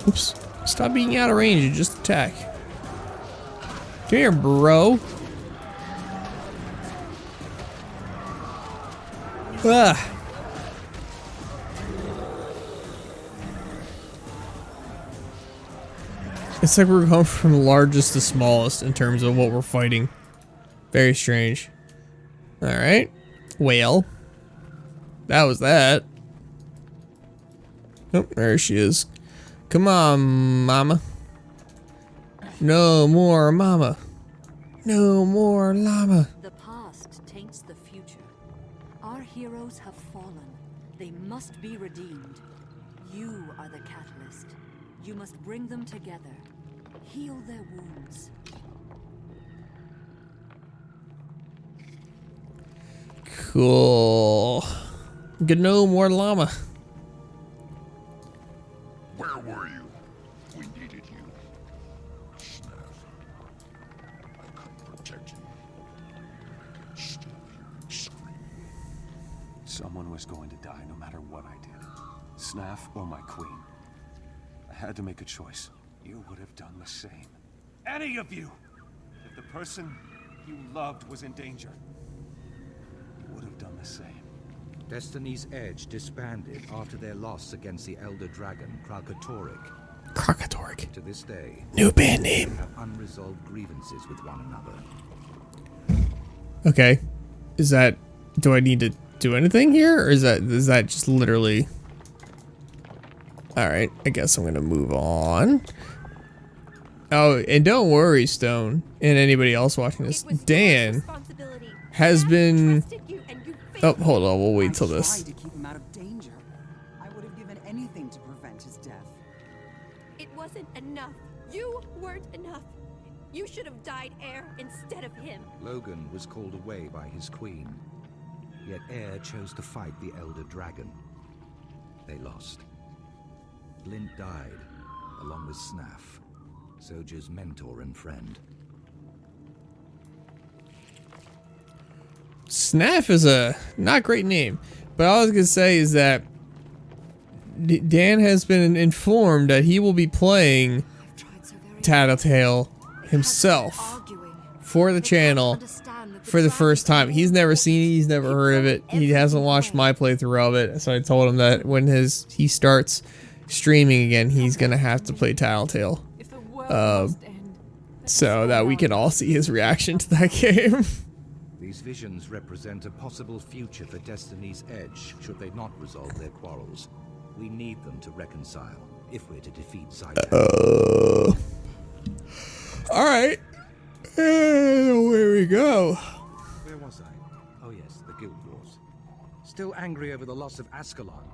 Oops. Stop being out of range and just attack. Come here, bro. Ah. It's like we're going from largest to smallest in terms of what we're fighting. Very strange. Alright. Whale. That was that. Oh, there she is. Come on, mama. No more mama. No more llama. The past taints the future. Our heroes have fallen. They must be redeemed. You are the catalyst. You must bring them together. Heal their wounds. Cool. Get no more llama. Where were you? We needed you. Snaff. I couldn't protect you. I could still hear you scream. Someone was going to die no matter what I did. Snaff or my queen. I had to make a choice. You would have done the same. Any of you! If the person you loved was in danger, you would have done the same. Destiny's Edge disbanded after their loss against the Elder Dragon, Kralkatorrik. Kralkatorrik. To this day, New band name. have unresolved grievances with one another. Okay. Is that... Do I need to do anything here? Or is that just literally... Alright, I guess I'm gonna move on. Oh, and don't worry, Stone, and anybody else watching this, Dan has been... Oh, hold on, we'll wait till this. I tried to keep him out of danger. I would have given anything to prevent his death. It wasn't enough. You weren't enough. You should have died Air instead of him. Logan was called away by his queen. Yet Air chose to fight the Elder Dragon. They lost. Blint died, along with Snaff, Soldier's mentor and friend. Snaff is a not great name, but all I was gonna say is that Dan has been informed that he will be playing Tattletale himself for the channel for the first time. He's never seen it, he's never heard of it, he hasn't watched my playthrough of it, so I told him that when he starts streaming again, he's gonna have to play Tattletale, so that we can all see his reaction to that game. These visions represent a possible future for Destiny's Edge should they not resolve their quarrels. We need them to reconcile if we're to defeat Zydak. Alright. And where we go. Where was I? Oh yes, the Guild Wars. Still angry over the loss of Ascalon,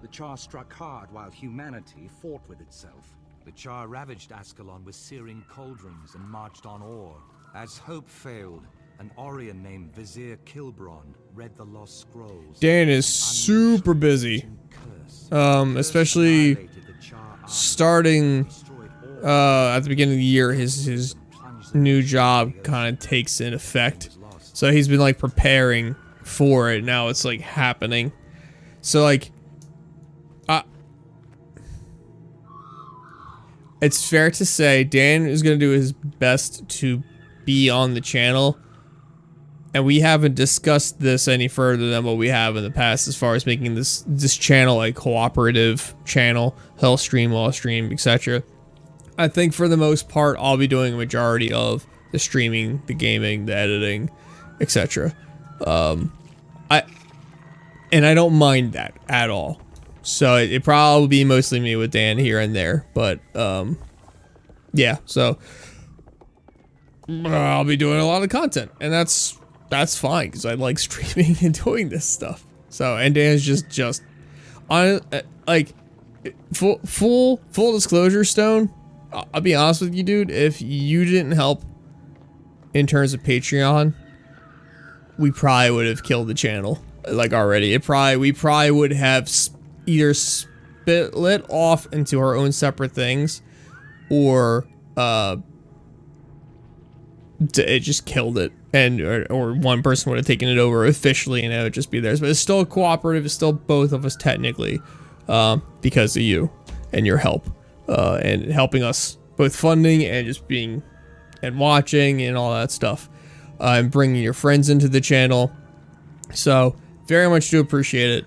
the Char struck hard while humanity fought with itself. The Char ravaged Ascalon with searing cauldrons and marched on Or. As hope failed, an Orion named Vizier Kilbron read the Lost Scrolls. Dan is super busy. Especially starting at the beginning of the year, his new job kind of takes in effect. So he's been like preparing for it. Now it's like happening. So like, it's fair to say Dan is going to do his best to be on the channel. And we haven't discussed this any further than what we have in the past as far as making this channel a cooperative channel. He'll stream, I'll stream, etc. I think for the most part, I'll be doing a majority of the streaming, the gaming, the editing, etc. I don't mind that at all. So it probably be mostly me with Dan here and there, but yeah. So I'll be doing a lot of content, and that's fine because I like streaming and doing this stuff. So and Dan's just on like full disclosure, Stone. I'll be honest with you, dude. If you didn't help in terms of Patreon, we probably would have killed the channel like already. We probably would have either split off into our own separate things, or it just killed it, and or one person would have taken it over officially, and it would just be theirs. But it's still cooperative. It's still both of us technically, because of you and your help. and helping us both funding and just being and watching and all that stuff, and bringing your friends into the channel. So very much do appreciate it.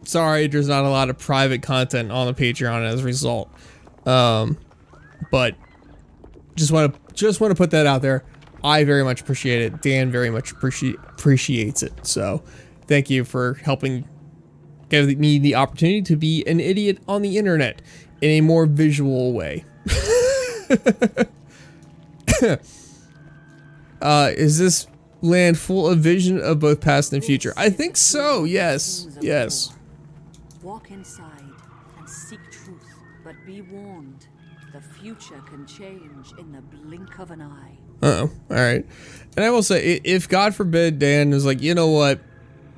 Sorry, there's not a lot of private content on the Patreon as a result, but just want to put that out there. I very much appreciate it. Dan very much appreciates it. So thank you for helping give me the opportunity to be an idiot on the internet in a more visual way. Is this land full of vision of both past and future? I think so. Yes. Yes. Walk inside and seek truth, but be warned, the future can change in the blink of an eye. Uh-oh. All right. And I will say, if God forbid Dan is like, you know what,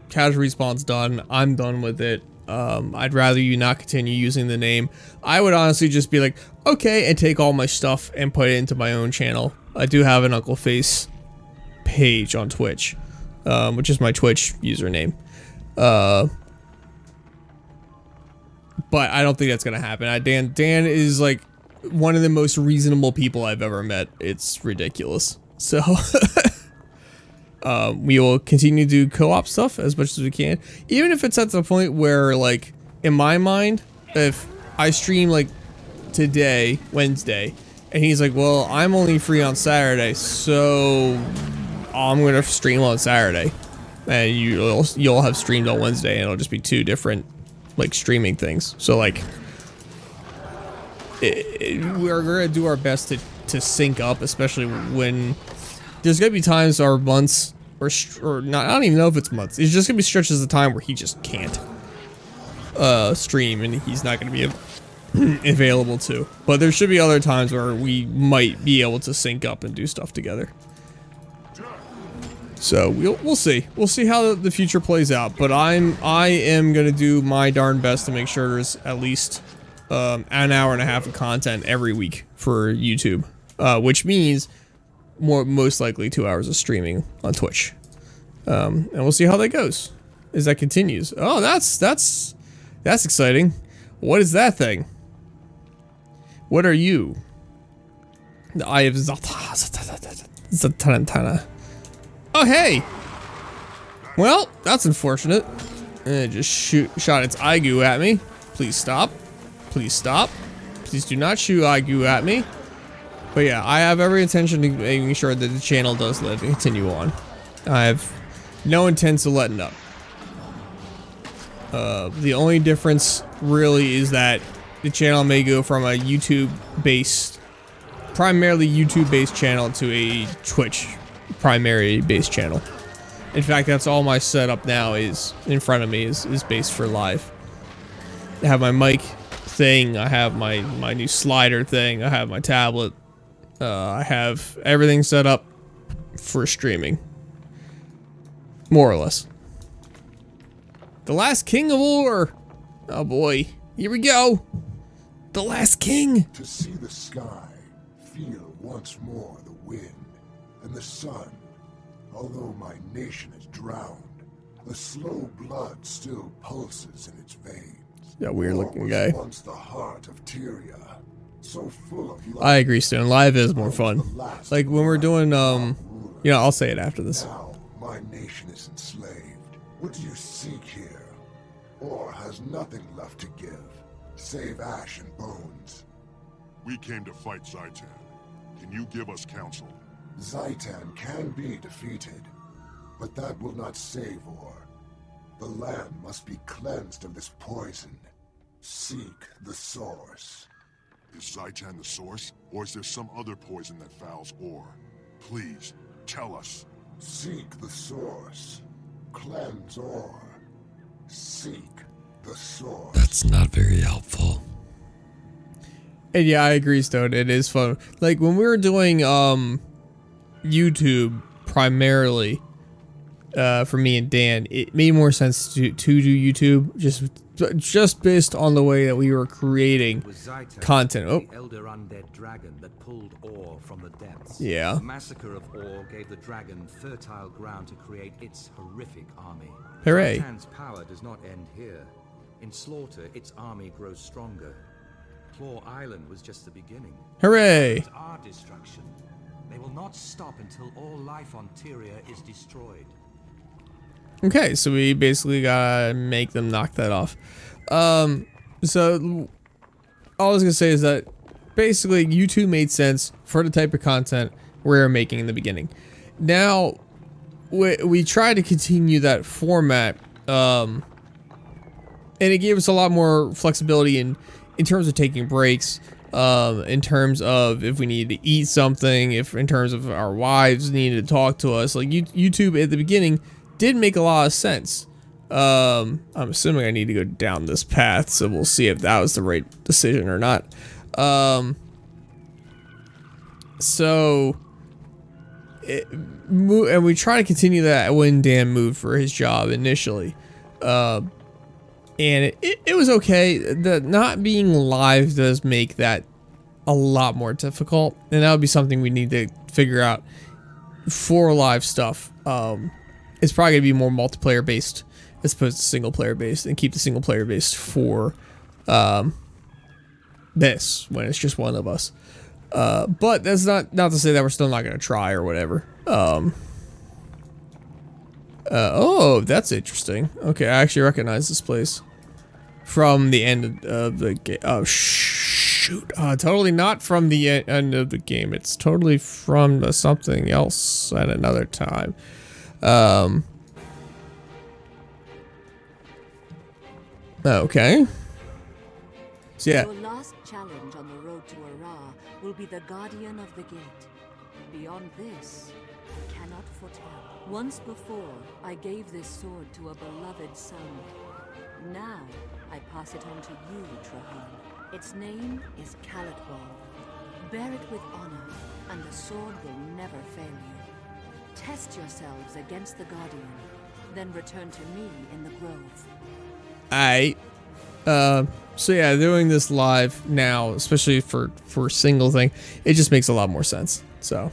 Casual Respawn's done, I'm done with it, I'd rather you not continue using the name, I would honestly just be like, okay, and take all my stuff and put it into my own channel. I do have an Uncle Face page on Twitch, which is my Twitch username. But I don't think that's gonna happen. Dan is like one of the most reasonable people I've ever met. It's ridiculous. So we will continue to do co-op stuff as much as we can, even if it's at the point where, like, in my mind, if I stream like today, Wednesday, and he's like, well, I'm only free on Saturday, so I'm gonna stream on Saturday, and you'll have streamed on Wednesday, and it'll just be two different, like, streaming things. So, like, we're gonna do our best to sync up, especially when there's gonna be times or months or not. I don't even know if it's months. It's just gonna be stretches of time where he just can't stream, and he's not gonna be available to. But there should be other times where we might be able to sync up and do stuff together. So we'll see. We'll see how the future plays out. But I am gonna do my darn best to make sure there's at least an hour and a half of content every week for YouTube, which means most likely 2 hours of streaming on Twitch. And we'll see how that goes as that continues. Oh, that's exciting. What is that thing? What are you? The Eye of Zatanna. Oh, hey! Well, that's unfortunate. It just shot its eye goo at me. Please stop. Please stop. Please do not shoot eye goo at me. But yeah, I have every intention of making sure that the channel does live and continue on. I have no intent of letting up. The only difference really is that the channel may go from a primarily YouTube-based channel to a Twitch primary based channel. In fact, that's all my setup now is in front of me is based for live. I have my mic thing, I have my new slider thing, I have my tablet, I have everything set up for streaming, more or less. The Last King of War. Oh boy, here we go. The Last King. To see the sky, feel once more the wind and the sun. Although my nation is drowned, the slow blood still pulses in its veins. Yeah, weird looking War guy. was once the heart of Tyria, so full of life. I agree, Stone. Live is more fun. Like when we're doing, you know, I'll say it after this. Now my nation is enslaved. What do you seek here? Or has nothing left to give, save ash and bones? We came to fight Zaitan. Can you give us counsel? Zaitan can be defeated, but that will not save Or. The land must be cleansed of this poison. Seek the source. Is Zaitan the source, or is there some other poison that fouls Or? Please, tell us. Seek the source. Cleanse Or. Seek the source. That's not very helpful. And yeah, I agree, Stone. It is fun. Like when we were doing YouTube primarily, for me and Dan, it made more sense to do YouTube just based on the way that we were creating content. Oh, The elder undead dragon that pulled Or from the depths. Yeah. The massacre of Or gave the dragon fertile ground to create its horrific army. Hooray. Zaitan's power does not end here. In slaughter, its army grows stronger. Claw Island was just the beginning. Hooray! It's our destruction. They will not stop until all life on Tyria is destroyed. Okay, so we basically gotta make them knock that off. So all I was gonna say is that basically YouTube made sense for the type of content we're making in the beginning. Now we try to continue that format, and it gave us a lot more flexibility in terms of taking breaks, in terms of if we needed to eat something, if in terms of our wives needed to talk to us. Like YouTube at the beginning did make a lot of sense. I'm assuming I need to go down this path, so we'll see if that was the right decision or not. And we try to continue that when Dan moved for his job initially. And it was okay. The not being live does make that a lot more difficult, and that would be something we need to figure out for live stuff. It's probably gonna be more multiplayer based as opposed to single player based, and keep the single player based for this when it's just one of us. But that's not to say that we're still not gonna try or whatever. Oh, that's interesting. Okay, I actually recognize this place from the end of the game. Oh shoot! Totally not from the end of the game. It's totally from something else at another time. Okay. So yeah. Your last challenge on the road to Ara will be the Guardian of the Gate. Beyond this, I cannot foretell. Once before, I gave this sword to a beloved son. Now, I pass it on to you, Trahan. Its name is Calitwall. Bear it with honor, and the sword will never fail you. Test yourselves against the Guardian, then return to me in the Grove. So yeah, doing this live now, especially for single thing, it just makes a lot more sense. So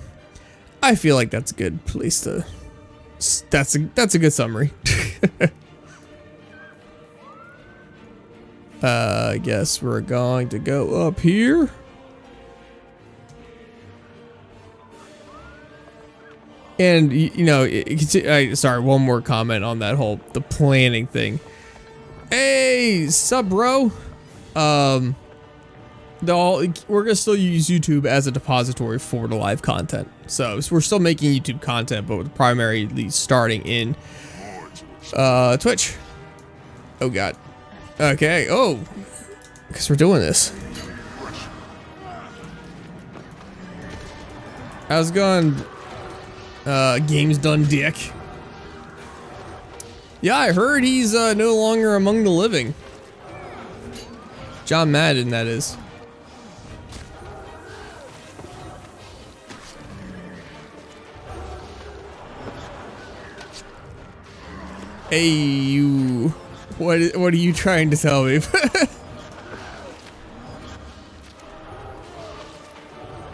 I feel like that's a good place to. That's a good summary. I guess we're going to go up here. And you know, sorry, one more comment on that whole the planning thing. Hey, sup, bro? We're gonna still use YouTube as a depository for the live content. So we're still making YouTube content, but with primarily starting in Twitch. Oh god. Okay. Oh, I guess we're doing this. How's it going? Game's done, dick. Yeah, I heard he's no longer among the living. John Madden, that is. Hey, you. What are you trying to tell me?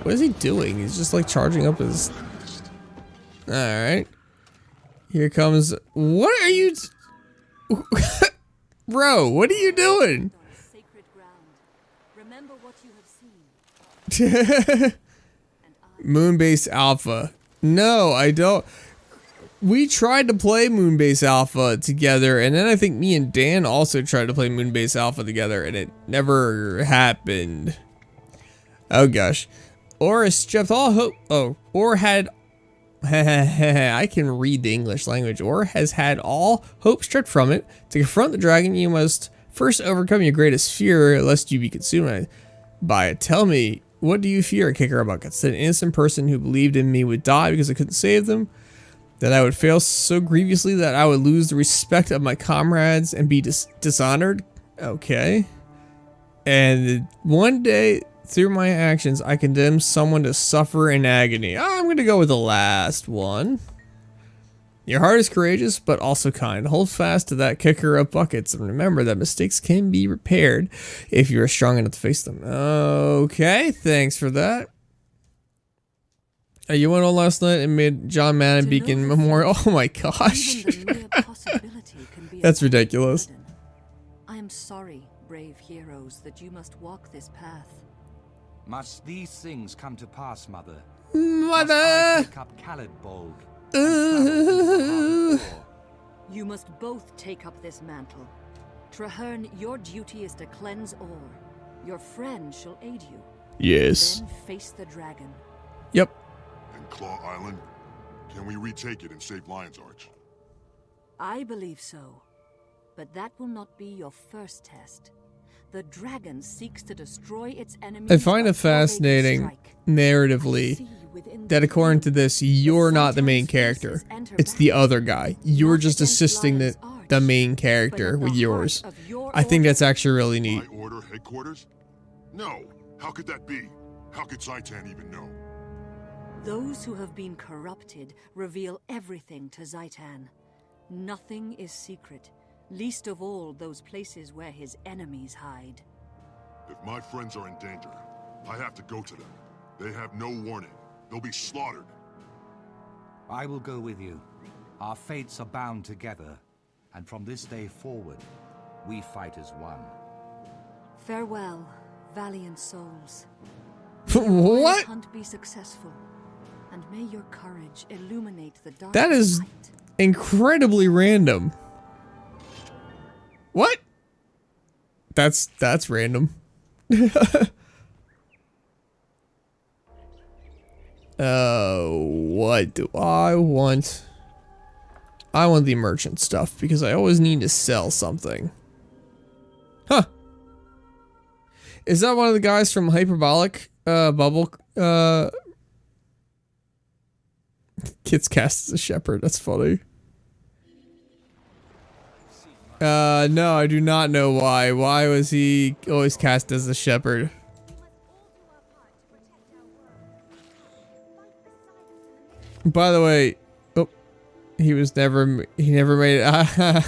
What is he doing? He's just like charging up his... Alright. Here comes... What are you... Bro, what are you doing? Sacred ground. Remember what you have seen. Moonbase Alpha. No, I don't... We tried to play Moonbase Alpha together, and then I think me and Dan also tried to play Moonbase Alpha together, and it never happened. Oh gosh. Or stripped all hope. Oh, or had. I can read the English language. Or has had all hope stripped from it. To confront the dragon, you must first overcome your greatest fear, lest you be consumed by it. Tell me, what do you fear, Kicker Buckets? That an innocent person who believed in me would die because I couldn't save them? That I would fail so grievously that I would lose the respect of my comrades and be dishonored? Okay. And one day, through my actions, I condemn someone to suffer in agony. I'm going to go with the last one. Your heart is courageous, but also kind. Hold fast to that kicker of buckets, and remember that mistakes can be repaired if you are strong enough to face them. Okay, thanks for that. You went on last night and made John Madden Beacon Memorial. Oh my gosh. Even the mere possibility can be That's ridiculous. I am sorry, brave heroes that you must walk this path. Must these things come to pass, Mother? Mother! Must I take up Caledbolg and travel to the heart of war? You must both take up this mantle. Traherne, your duty is to cleanse Orr. Your friend shall aid you. Yes. Then face the dragon. Yep. And Claw Island? Can we retake it and save Lion's Arch? I believe so. But that will not be your first test. The dragon seeks to destroy its enemies. I find it before they can fascinating, strike. narratively, that according to this, you're not the main character. It's the other guy. You're just assisting the main character with yours. I think that's actually really neat. My order headquarters? No. How could that be? How could Zhaitan even know? Those who have been corrupted reveal everything to Zhaitan. Nothing is secret, least of all those places where his enemies hide. If my friends are in danger, I have to go to them. They have no warning. They'll be slaughtered. I will go with you. Our fates are bound together, and from this day forward, we fight as one. Farewell, valiant souls. What? Hunt be successful, and may your courage illuminate the dark. That is incredibly random. What? That's random. What do I want? I want the merchant stuff because I always need to sell something. Huh. Is that one of the guys from Hyperbolic Bubble? Gets cast as a shepherd. That's funny. No, I do not know why. Why was he always cast as a shepherd? By the way, oh, he never made it.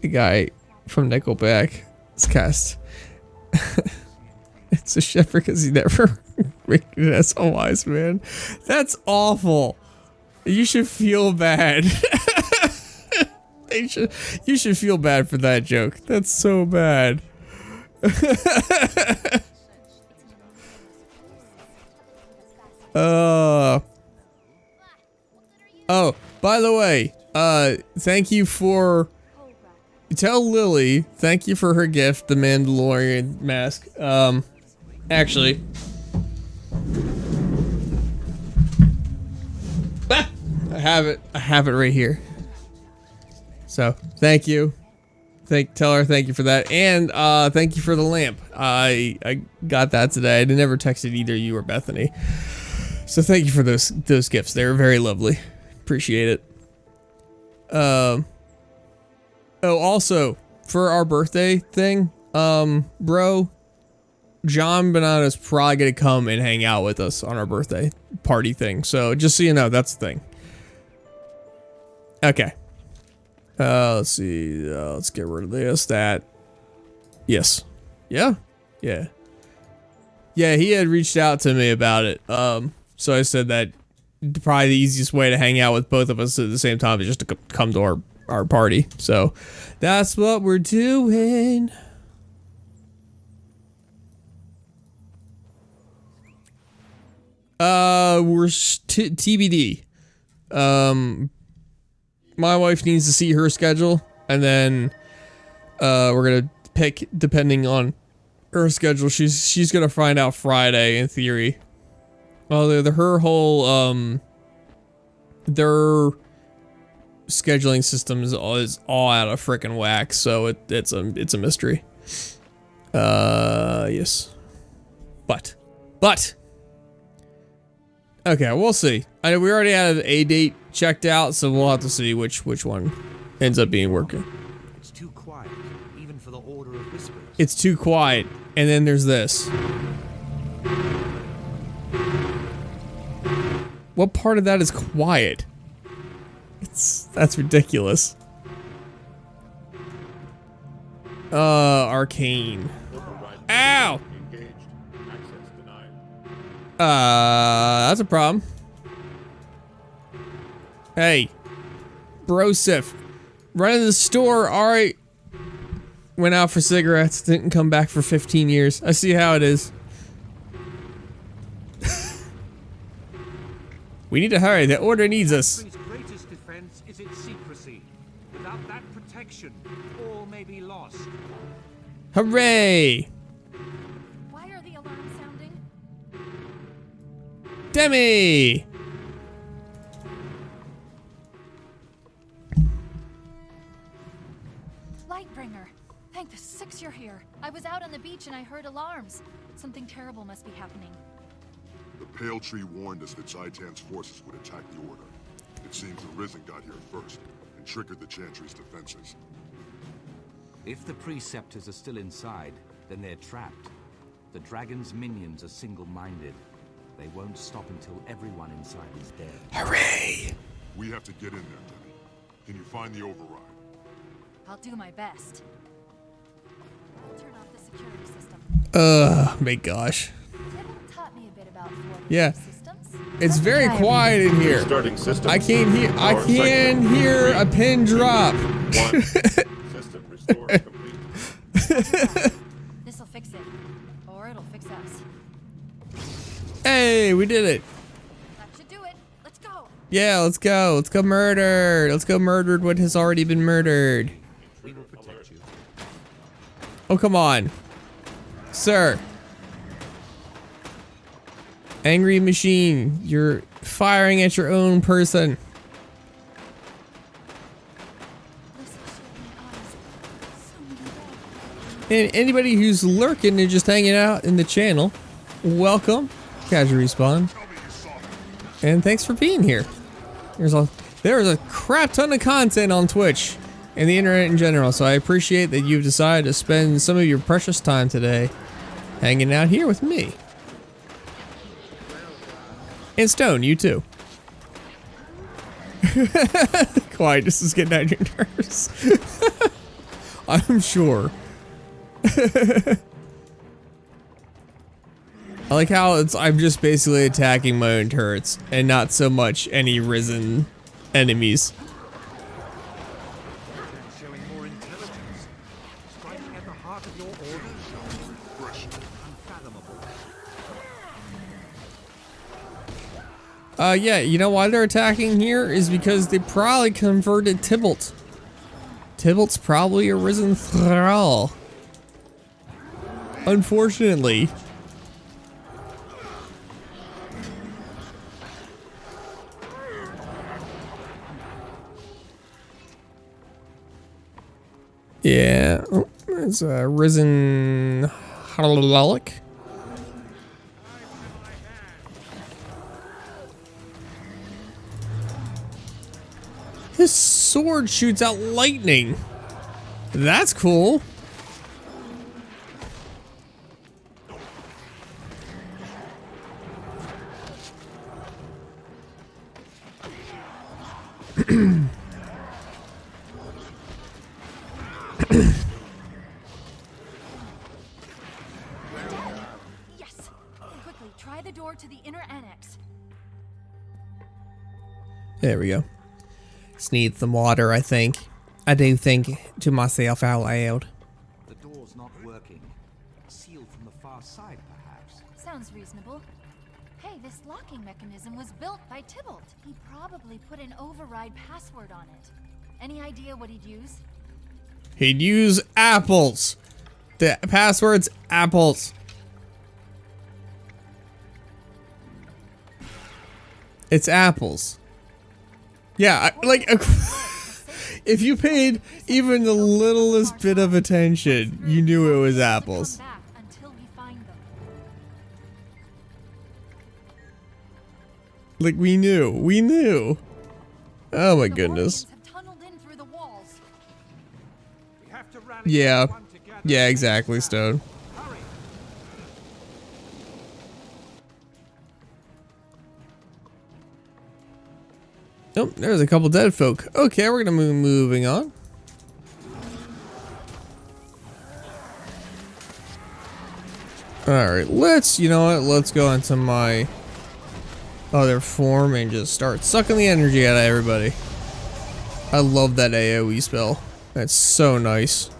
The guy from Nickelback is cast. It's a shepherd because he never made it as a wise man. That's awful. You should feel bad. You should feel bad for that joke. That's so bad. Oh, by the way, thank you for... Tell Lily, thank you for her gift, the Mandalorian mask. Actually... I have it right here. So, thank you. Tell her thank you for that. And, thank you for the lamp. I got that today. I never texted either you or Bethany. So thank you for those gifts. They were very lovely. Appreciate it. Oh, also, for our birthday thing, bro, John Bonanno's probably gonna come and hang out with us on our birthday party thing. So just so you know, that's the thing. Okay. Let's see. Let's get rid of this. That. Yes. Yeah. Yeah. Yeah, he had reached out to me about it. So I said that probably the easiest way to hang out with both of us at the same time is just to come to our party. So that's what we're doing. We're TBD. My wife needs to see her schedule, and then we're gonna pick depending on her schedule. She's gonna find out Friday in theory. Although her whole their scheduling system is all out of frickin' whack, so it's a mystery. Yes, but okay, we'll see. I know we already had a date checked out, so we'll have to see which one ends up being working. It's too quiet, even for the Order of Whispers. It's too quiet, and then there's this. What part of that is quiet? That's ridiculous. Arcane. Ow! That's a problem. Hey. Brosif. Running the store, alright. Went out for cigarettes, didn't come back for 15 years. I see how it is. We need to hurry, the order needs us. Country's greatest defense is its secrecy. Without that protection, all may be lost. Hooray! Why are the alarms sounding? Demi! Lightbringer, thank the six you're here. I was out on the beach and I heard alarms. Something terrible must be happening. The Pale Tree warned us that Zaitan's forces would attack the Order. It seems the Risen got here first and triggered the Chantry's defenses. If the Preceptors are still inside, then they're trapped. The Dragon's minions are single-minded. They won't stop until everyone inside is dead. Hooray! We have to get in there, Demi. Can you find the override? I'll do my best. I'll turn off the security system. My gosh. Tibble taught me a bit about Yeah. systems. It's very quiet in here. Starting system. I can Power cycle. hear a pin drop. 1. System restored complete. This'll fix it. Or it'll fix us. Hey, we did it. That should do it. Let's go. Yeah, let's go. Let's go murder. Let's go murder what has already been murdered. We will protect you. Oh, come on. Sir. Angry machine, you're firing at your own person. And anybody who's lurking and just hanging out in the channel, welcome. Casual Respawn. And thanks for being here. There's a crap ton of content on Twitch and the internet in general, so I appreciate that you've decided to spend some of your precious time today hanging out here with me. And Stone, you too. Quiet, this is getting on your nerves. I'm sure. I like how I'm just basically attacking my own turrets and not so much any Risen enemies. Showing more intelligence. Striking at the heart of your order. Unfathomable. Yeah, you know why they're attacking here is because they probably converted Tybalt. Tybalt's probably a Risen thrall. Unfortunately. Yeah, oh, there's a Risen Harlolic. His sword shoots out lightning. That's cool. Yes. Quickly, try the door to the inner annex. There we go. Just need some water, I think. I do think to myself out loud. The door's not working. Sealed from the far side, perhaps. Sounds reasonable. Hey, this locking mechanism was built by Tybalt. He probably put an override password on it. Any idea what he'd use? He'd use apples. The password's apples. It's apples. Yeah, if you paid even the littlest bit of attention, you knew it was apples. Back until we find them. Like, we knew. Oh my goodness. Have tunneled in through the walls. We have to rally Yeah. everyone together. Yeah, exactly, Stone. Hurry. Nope, there's a couple dead folk. Okay, we're gonna moving on. Alright, you know what, let's go into my other form and just start sucking the energy out of everybody. I love that AoE spell. That's so nice.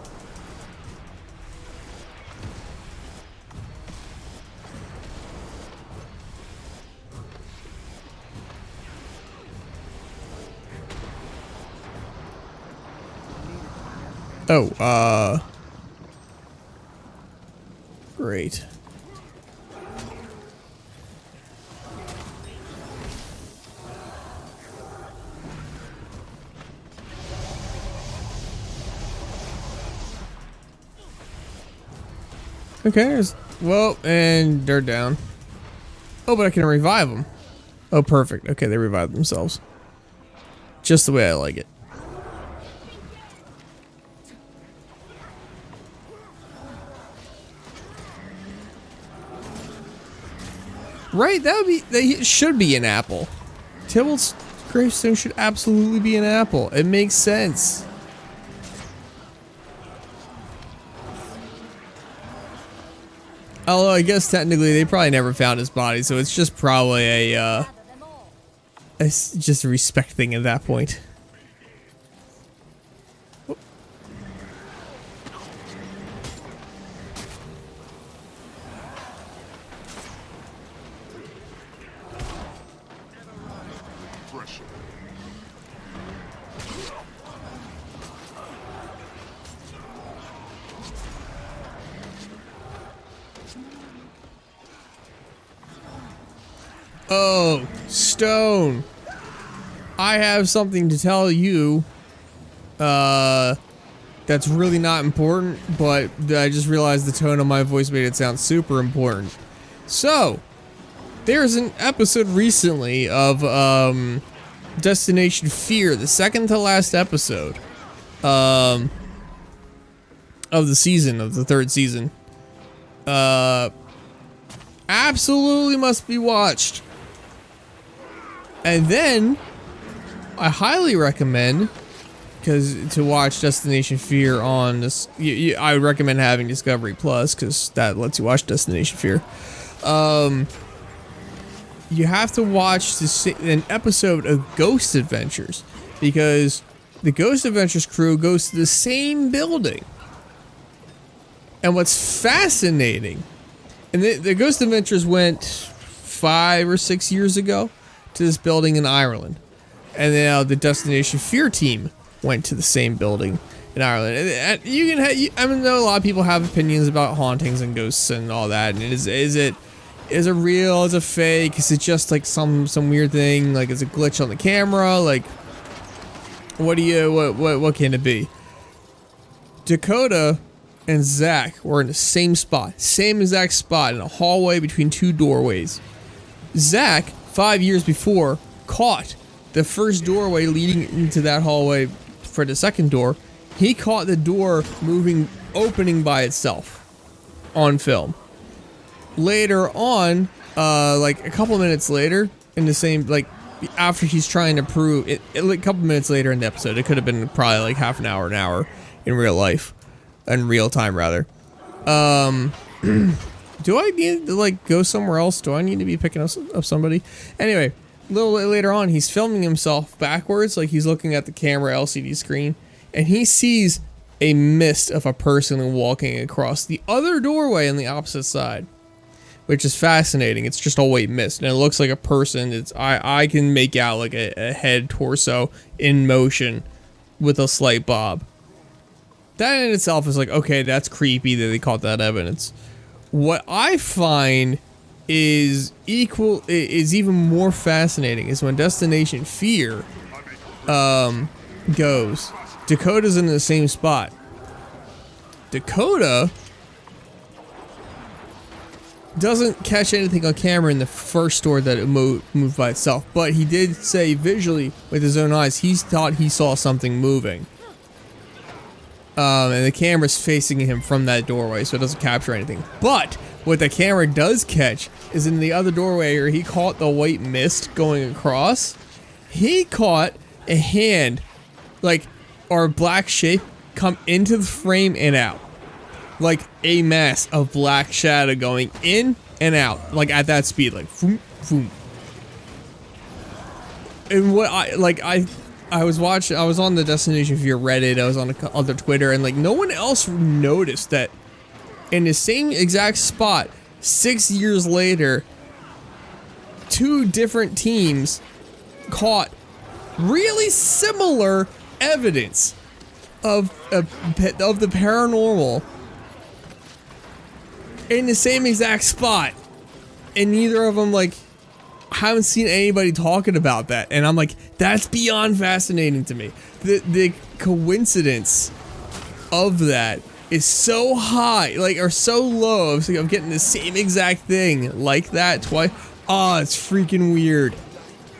Oh, great. Okay, well, and they're down. Oh, but I can revive them. Oh, perfect. Okay, they revived themselves. Just the way I like it. Right, that should be an apple. Tybalt's gravestone should absolutely be an apple. It makes sense. Although I guess technically they probably never found his body, so it's just probably it's just a respect thing at that point. Oh, Stone. I have something to tell you. That's really not important, but I just realized the tone of my voice made it sound super important. So, there's an episode recently of Destination Fear, the second to last episode of the season, of the third season. Absolutely must be watched. And then I highly recommend, to watch Destination Fear on this. I would recommend having Discovery Plus because that lets you watch Destination Fear. You have to watch an episode of Ghost Adventures because the Ghost Adventures crew goes to the same building. And what's fascinating, and the Ghost Adventures went 5 or 6 years ago to this building in Ireland, and now the Destination Fear team went to the same building in Ireland. And you can I know a lot of people have opinions about hauntings and ghosts and all that. And is it real? Is it fake? Is it just like some weird thing? Like, is it a glitch on the camera? Like, what can it be? Dakota and Zach were in the same spot, same exact spot in a hallway between two doorways. Zach, 5 years before, caught the first doorway leading into that hallway for the second door. He caught the door opening by itself on film. Later on, like a couple minutes later, in the same, like, after he's trying to prove it, a couple minutes later in the episode, it could have been probably like half an hour in real life, in real time rather. Do I need to like go somewhere else? Do I need to be picking up somebody? Anyway, a little bit later on, he's filming himself backwards, like he's looking at the camera LCD screen, and he sees a mist of a person walking across the other doorway on the opposite side, which is fascinating. It's just all white mist, and it looks like a person. I can make out like a head, torso in motion with a slight bob. That in itself is like, okay, that's creepy that they caught that evidence. What I find is even more fascinating is when Destination Fear goes. Dakota's in the same spot. Dakota doesn't catch anything on camera in the first door that it moved by itself, but he did say visually with his own eyes he thought he saw something moving. And the camera's facing him from that doorway, so it doesn't capture anything. But what the camera does catch is in the other doorway where he caught the white mist going across. He caught a hand, like, or a black shape come into the frame and out. Like a mass of black shadow going in and out, like at that speed, like boom, boom. And what I was on the Destination Fear Reddit, I was on other Twitter, and like no one else noticed that in the same exact spot, 6 years later, 2 different teams caught really similar evidence of the paranormal in the same exact spot, and neither of them like haven't seen anybody talking about that, and I'm like, that's beyond fascinating to me. The coincidence of that is so high, like, or so low. It's like I'm getting the same exact thing like that twice. Oh, it's freaking weird.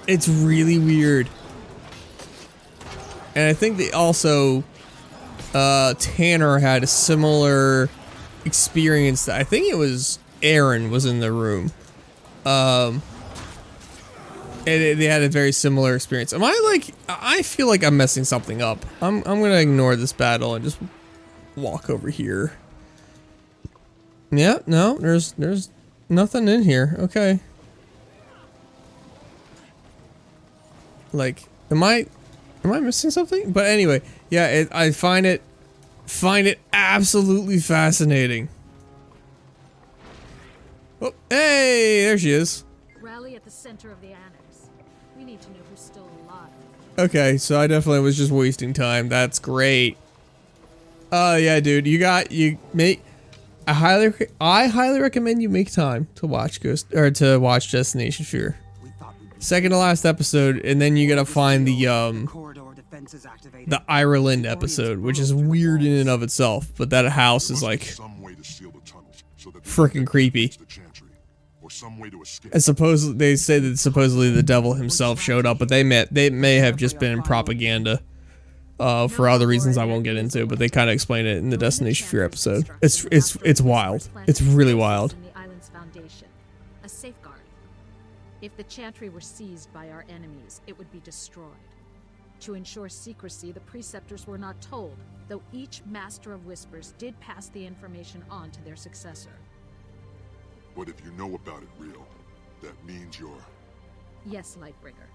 It's really weird. And I think they also, Tanner had a similar experience. That I think it was Aaron was in the room. And they had a very similar experience. Am I like, I feel like I'm messing something up. I'm gonna ignore this battle and just walk over here. Yeah, no, there's nothing in here. Okay. Like, am I missing something? But anyway, yeah, I find it absolutely fascinating. Oh, hey, there she is. Rally at the center of the annex. We need to know who's still alive. Okay, so I definitely was just wasting time. That's great. Yeah, dude, I highly recommend you make time to watch Destination Fear. Second to last episode, and then you gotta find the Ireland episode, which is weird in and of itself, but that house is like freaking creepy. And they say that supposedly the devil himself showed up, but they may have just been in propaganda for other reasons I won't get into, but they kind of explain it in the Destination Fear episode. It's wild. It's really wild. A safeguard. If the Chantry were seized by our enemies, it would be destroyed. To ensure secrecy, the preceptors were not told, though each Master of Whispers did pass the information on to their successor. But if you know about it real, that means you're... Yes, Lightbringer.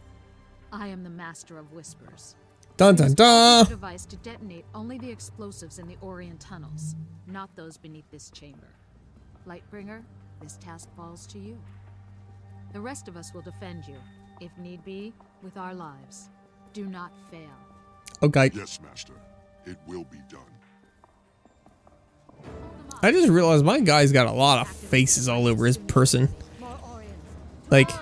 I am the Master of Whispers. Dun dun dun! A device to detonate only the explosives in the Orient tunnels, not those beneath this chamber. Lightbringer, this task falls to you. The rest of us will defend you, if need be, with our lives. Do not fail. Okay. Yes, Master. It will be done. I just realized my guy's got a lot of faces all over his person. Like,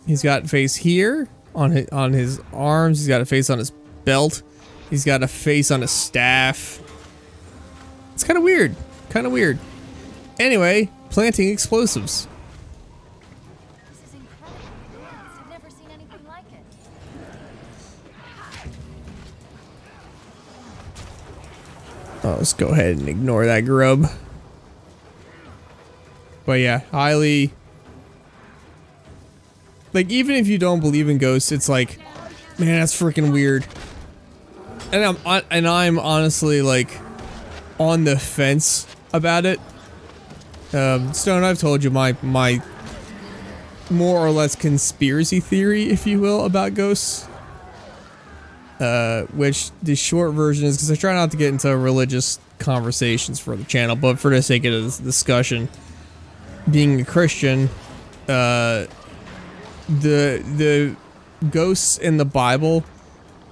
he's got face here on his arms. He's got a face on his belt. He's got a face on his staff. It's kind of weird. Kind of weird. Anyway, planting explosives. This is incredible. I've never seen anything like it. Oh, let's go ahead and ignore that grub. But yeah, highly... Like, even if you don't believe in ghosts, it's like, man, that's freaking weird. And I'm honestly, like, on the fence about it. Stone, I've told you my more or less conspiracy theory, if you will, about ghosts. Which the short version is, because I try not to get into religious conversations for the channel, but for the sake of this discussion, being a Christian, the ghosts in the Bible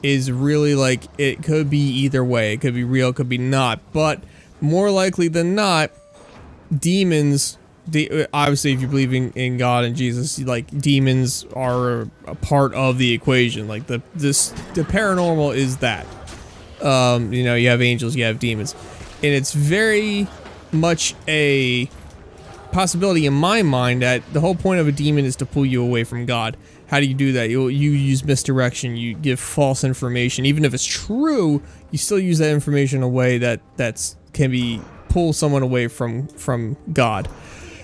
is really like, it could be either way. It could be real, it could be not, but more likely than not, demons, obviously if you believe in God and Jesus, like, demons are a part of the equation. Like, the paranormal is that. You know, you have angels, you have demons, and it's very much a possibility in my mind that the whole point of a demon is to pull you away from God. How do you do that? You use misdirection, you give false information. Even if it's true, you still use that information in a way that can be pull someone away from God.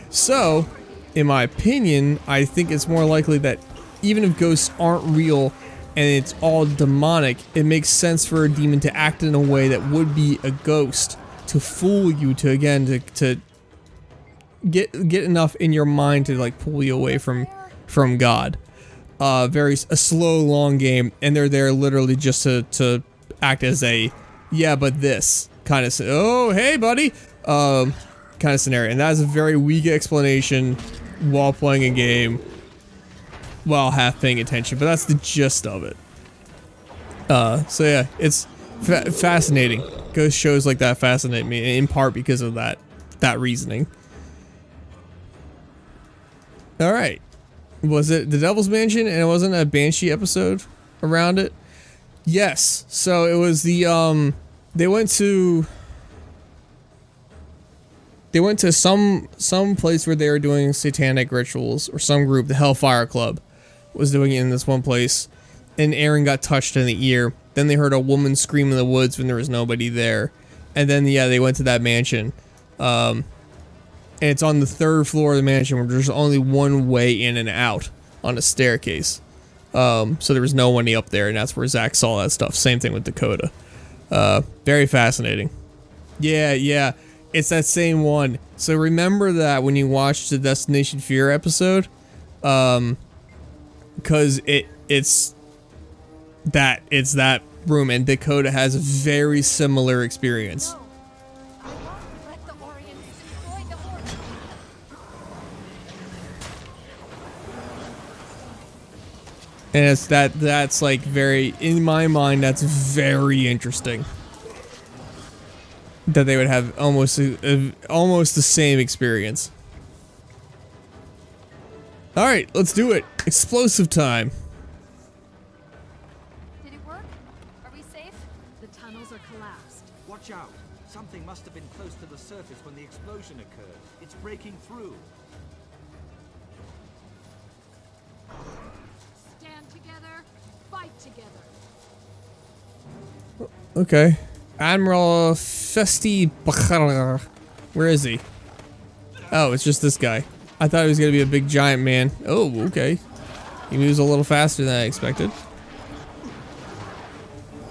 So, in my opinion, I think it's more likely that even if ghosts aren't real and it's all demonic, it makes sense for a demon to act in a way that would be a ghost, to fool you, to get enough in your mind to, like, pull you away from God. a slow, long game, and they're there literally just to act as a, yeah, but this kind of, oh, hey, buddy, kind of scenario. And that is a very weak explanation while playing a game, while half paying attention, but that's the gist of it. So yeah, it's fascinating. Ghost shows like that fascinate me, in part because of that reasoning. All right. Was it the Devil's Mansion and it wasn't a Banshee episode around it? Yes. So it was the they went to some place where they were doing satanic rituals, or some group, the Hellfire Club was doing it in this one place, and Aaron got touched in the ear. Then they heard a woman scream in the woods when there was nobody there. And then yeah, they went to that mansion. And it's on the 3rd floor of the mansion where there's only one way in and out on a staircase. So there was no one up there, and that's where Zach saw that stuff. Same thing with Dakota. Very fascinating. Yeah, it's that same one. So remember that when you watched the Destination Fear episode, because it's that room, and Dakota has a very similar experience. And it's that's like very, in my mind, that's very interesting. That they would have almost the same experience. All right, let's do it. Explosive time. Did it work? Are we safe? The tunnels are collapsed. Watch out! Something must have been close to the surface when the explosion occurred. It's breaking through. Stand together, fight together. Okay. Admiral Festi Bakhar. Where is he? Oh, it's just this guy. I thought he was gonna be a big giant man. Oh, okay. He moves a little faster than I expected.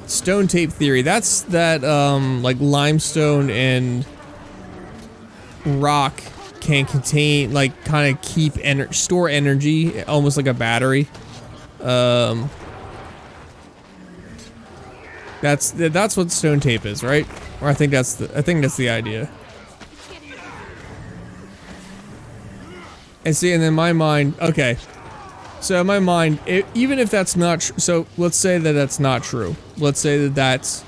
Stone tape theory. That's that like limestone and rock can contain, like, kind of keep store energy, almost like a battery. That's what stone tape is, right? Or I think that's the idea. And see, and in my mind, okay. So in my mind, even if that's not true, so let's say that that's not true. Let's say that that's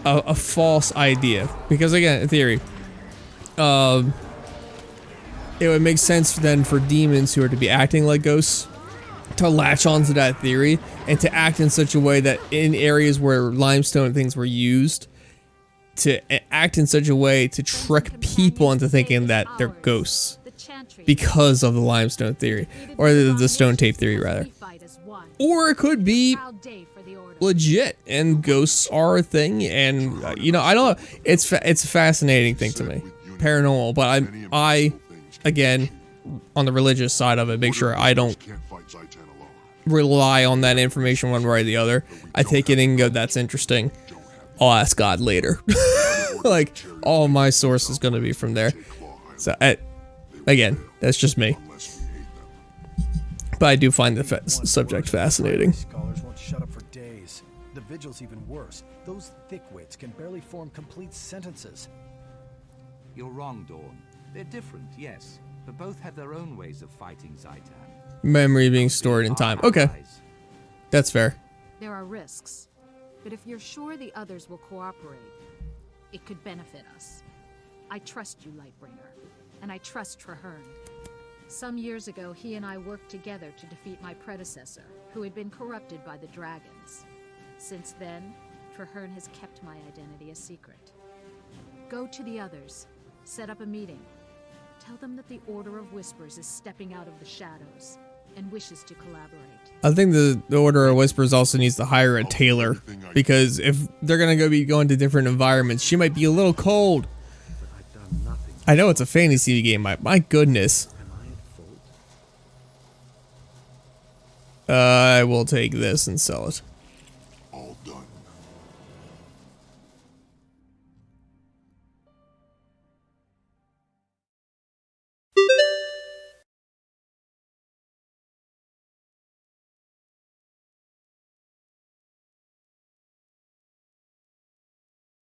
a false idea. Because again, in theory, it would make sense then for demons who are to be acting like ghosts to latch onto that theory and to act in such a way that in areas where limestone things were used, to act in such a way to trick people into thinking that they're ghosts because of the limestone theory, or the stone tape theory rather. Or it could be legit and ghosts are a thing, and you know, I don't know, it's a fascinating thing to me, paranormal, but I again, on the religious side of it, make sure I don't rely on that information one way or the other. I take it and go, that's interesting, I'll ask God later. Like, all my source is going to be from there. So again, that's just me, but I do find the subject fascinating. Scholars won't shut up for days. The vigil's even worse. Those thickwits can barely form complete sentences. You're wrong, Dawn. They're different, yes, but both have their own ways of fighting Zaitan. Memory being stored in time. Okay, that's fair. There are risks, but if you're sure the others will cooperate, it could benefit us. I trust you, Lightbringer, and I trust Trahearne. Some years ago, he and I worked together to defeat my predecessor, who had been corrupted by the dragons. Since then, Trahearne has kept my identity a secret. Go to the others, set up a meeting. Tell them that the Order of Whispers is stepping out of the shadows and wishes to collaborate. I think the Order of Whispers also needs to hire a tailor, because if they're gonna be going to different environments, she might be a little cold. I know it's a fantasy game, my goodness. I will take this and sell it.